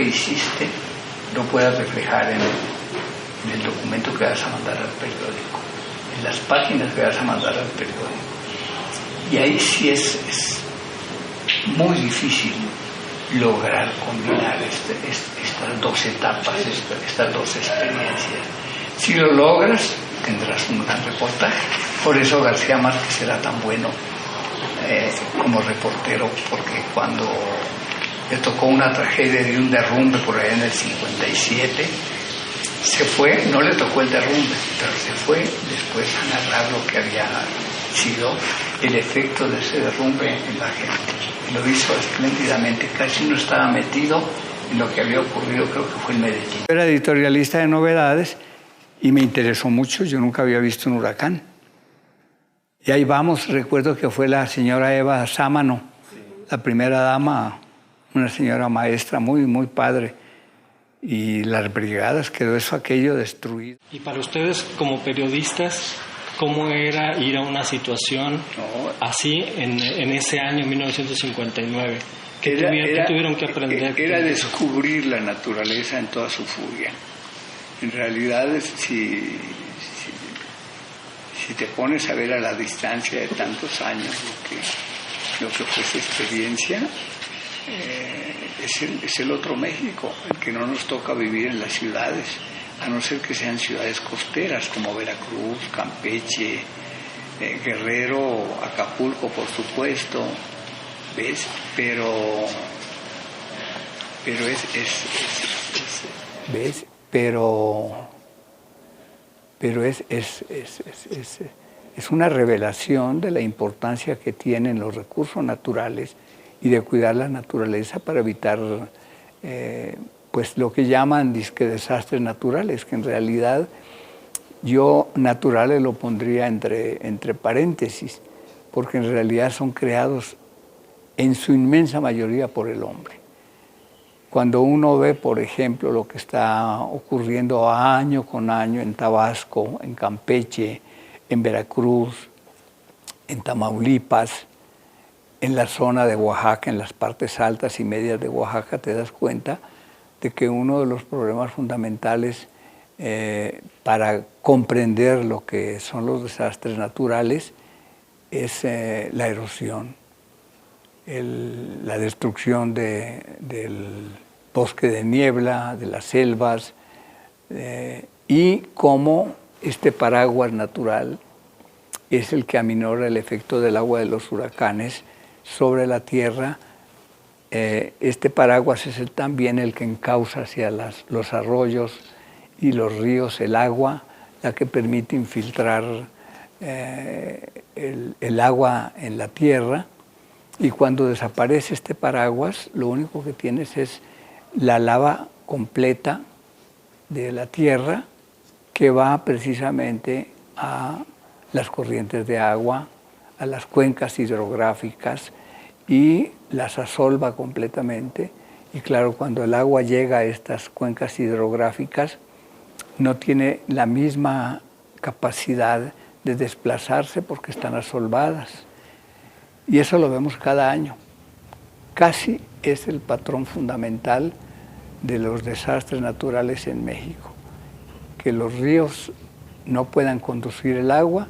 hiciste lo puedas reflejar en el documento que vas a mandar al periódico, en las páginas que vas a mandar al periódico. Y ahí sí es muy difícil lograr combinar estas dos etapas, estas dos experiencias. Si lo logras, tendrás un gran reportaje. Por eso García Márquez era tan bueno como reportero, porque cuando le tocó una tragedia de un derrumbe por allá en el 57, se fue, no le tocó el derrumbe, pero se fue después a narrar lo que había sido el efecto de ese derrumbe en la gente. Lo hizo espléndidamente, casi no estaba metido en lo que había ocurrido, creo que fue en Medellín. Era editorialista de novedades y me interesó mucho, yo nunca había visto un huracán. Y ahí vamos, recuerdo que fue la señora Eva Sámano, la primera dama, una señora maestra muy, muy padre. Y las brigadas, quedó eso aquello destruido. Y para ustedes como periodistas, ¿cómo era ir a una situación así en ese año 1959? ¿Qué tuvieron que aprender? Era descubrir la naturaleza en toda su furia. En realidad, si te pones a ver a la distancia de tantos años lo que fue esa experiencia, es el otro México, el que no nos toca vivir en las ciudades, a no ser que sean ciudades costeras como Veracruz, Campeche, Guerrero, Acapulco, por supuesto, ¿ves? Pero ¿ves? Pero es una revelación de la importancia que tienen los recursos naturales y de cuidar la naturaleza para evitar pues lo que llaman desastres naturales, que en realidad yo naturales lo pondría entre paréntesis, porque en realidad son creados en su inmensa mayoría por el hombre. Cuando uno ve, por ejemplo, lo que está ocurriendo año con año en Tabasco, en Campeche, en Veracruz, en Tamaulipas, en la zona de Oaxaca, en las partes altas y medias de Oaxaca, te das cuenta de que uno de los problemas fundamentales para comprender lo que son los desastres naturales es la erosión, la destrucción del bosque de niebla, de las selvas, y cómo este paraguas natural es el que aminora el efecto del agua de los huracanes sobre la tierra. Este paraguas es también el que encausa hacia los arroyos y los ríos el agua, la que permite infiltrar el agua en la tierra. Y cuando desaparece este paraguas, lo único que tienes es la lava completa de la tierra que va precisamente a las corrientes de agua, a las cuencas hidrográficas, y las asolva completamente. Y claro, cuando el agua llega a estas cuencas hidrográficas, no tiene la misma capacidad de desplazarse porque están asolvadas. Y eso lo vemos cada año. Casi es el patrón fundamental de los desastres naturales en México. Que los ríos no puedan conducir el agua,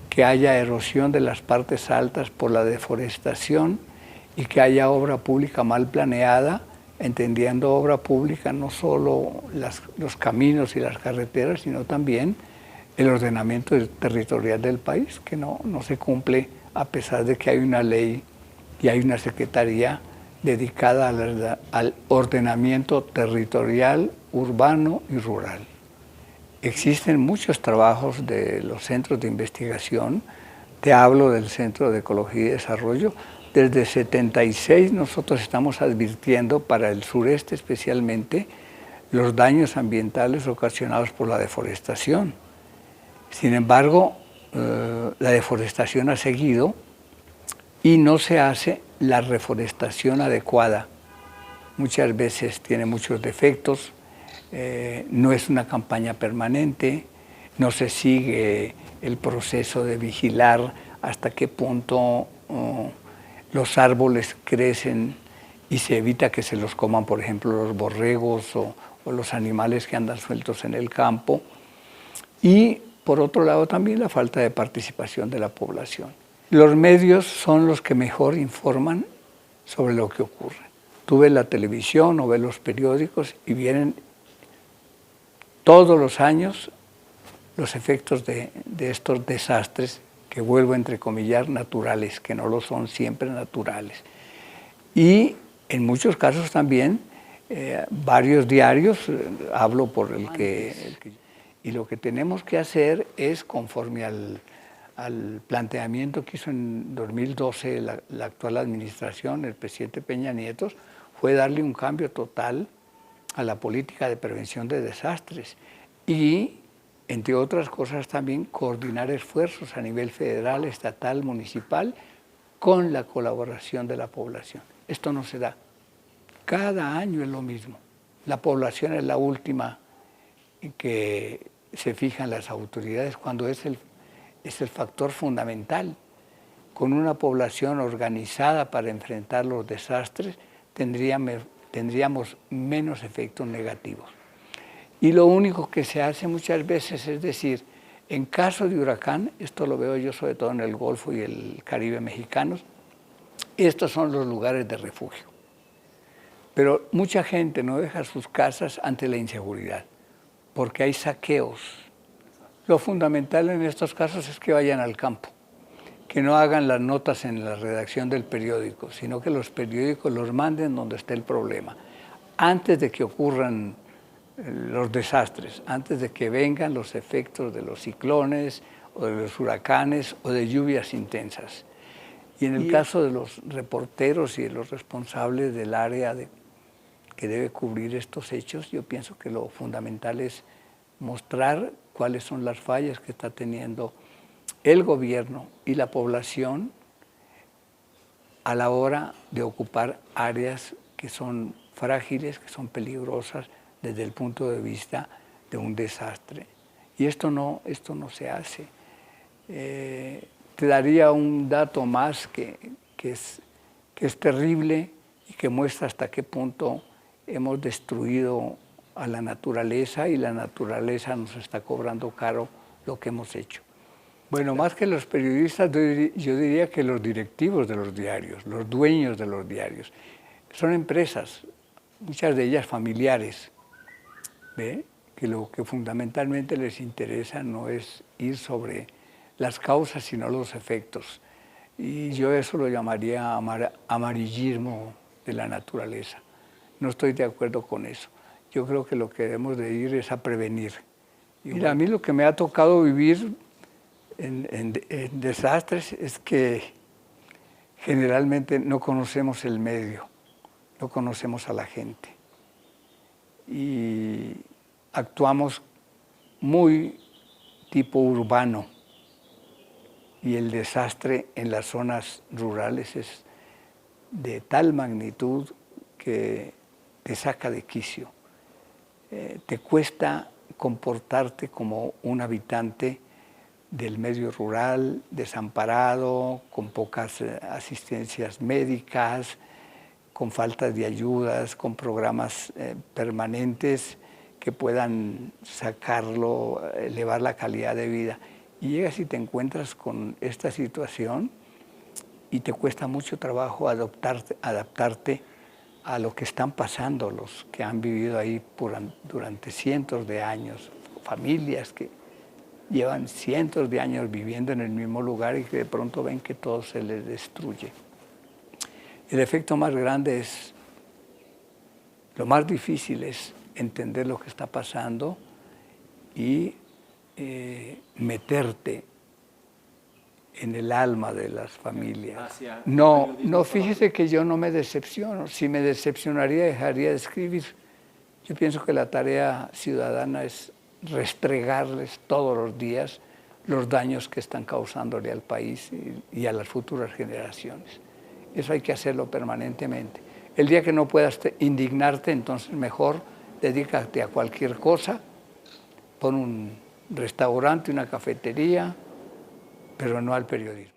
que haya erosión de las partes altas por la deforestación y que haya obra pública mal planeada, entendiendo obra pública no solo los caminos y las carreteras, sino también el ordenamiento territorial del país, que no se cumple a pesar de que hay una ley y hay una secretaría dedicada al ordenamiento territorial, urbano y rural. Existen muchos trabajos de los centros de investigación. Te hablo del Centro de Ecología y Desarrollo. Desde 76 nosotros estamos advirtiendo para el sureste especialmente los daños ambientales ocasionados por la deforestación. Sin embargo, la deforestación ha seguido y no se hace la reforestación adecuada. Muchas veces tiene muchos defectos, no es una campaña permanente, no se sigue el proceso de vigilar hasta qué punto los árboles crecen y se evita que se los coman, por ejemplo, los borregos o los animales que andan sueltos en el campo. Y por otro lado también la falta de participación de la población. Los medios son los que mejor informan sobre lo que ocurre. Tú ves la televisión o ves los periódicos y vienen todos los años los efectos de estos desastres que vuelvo a entrecomillar naturales, que no lo son siempre naturales. Y en muchos casos también varios diarios, hablo por el que... Y lo que tenemos que hacer es, conforme al planteamiento que hizo en 2012 la actual administración, el presidente Peña Nieto, fue darle un cambio total a la política de prevención de desastres y, entre otras cosas, también coordinar esfuerzos a nivel federal, estatal, municipal, con la colaboración de la población. Esto no se da. Cada año es lo mismo. La población es la última que se fijan las autoridades cuando es el factor fundamental. Con una población organizada para enfrentar los desastres tendríamos menos efectos negativos. Y lo único que se hace muchas veces es decir, en caso de huracán, esto lo veo yo sobre todo en el Golfo y el Caribe mexicanos, estos son los lugares de refugio. Pero mucha gente no deja sus casas ante la inseguridad, porque hay saqueos. Lo fundamental en estos casos es que vayan al campo, que no hagan las notas en la redacción del periódico, sino que los periódicos los manden donde esté el problema, antes de que ocurran los desastres, antes de que vengan los efectos de los ciclones o de los huracanes o de lluvias intensas. Y en el caso de los reporteros y de los responsables del área que debe cubrir estos hechos, yo pienso que lo fundamental es mostrar cuáles son las fallas que está teniendo el gobierno y la población a la hora de ocupar áreas que son frágiles, que son peligrosas desde el punto de vista de un desastre. Y esto no se hace. Te daría un dato más que es terrible y que muestra hasta qué punto hemos destruido a la naturaleza y la naturaleza nos está cobrando caro lo que hemos hecho. Bueno, más que los periodistas, yo diría que los directivos de los diarios, los dueños de los diarios, son empresas, muchas de ellas familiares, ¿ve? Que lo que fundamentalmente les interesa no es ir sobre las causas, sino los efectos. Y yo eso lo llamaría amarillismo de la naturaleza. No estoy de acuerdo con eso. Yo creo que lo que debemos de ir es a prevenir. Mira, a mí lo que me ha tocado vivir en desastres es que generalmente no conocemos el medio, no conocemos a la gente. Y actuamos muy tipo urbano. Y el desastre en las zonas rurales es de tal magnitud que te saca de quicio. Te cuesta comportarte como un habitante del medio rural, desamparado, con pocas asistencias médicas, con falta de ayudas, con programas permanentes que puedan sacarlo, elevar la calidad de vida. Y llegas y te encuentras con esta situación y te cuesta mucho trabajo adaptarte a lo que están pasando los que han vivido ahí durante cientos de años, familias que llevan cientos de años viviendo en el mismo lugar y que de pronto ven que todo se les destruye. El efecto más grande es, lo más difícil es entender lo que está pasando y meterte en el alma de las familias. No, fíjese que yo no me decepciono. Si me decepcionaría, dejaría de escribir. Yo pienso que la tarea ciudadana es restregarles todos los días los daños que están causándole al país y a las futuras generaciones. Eso hay que hacerlo permanentemente. El día que no puedas indignarte, entonces mejor dedícate a cualquier cosa, pon un restaurante, una cafetería, pero no al periodismo.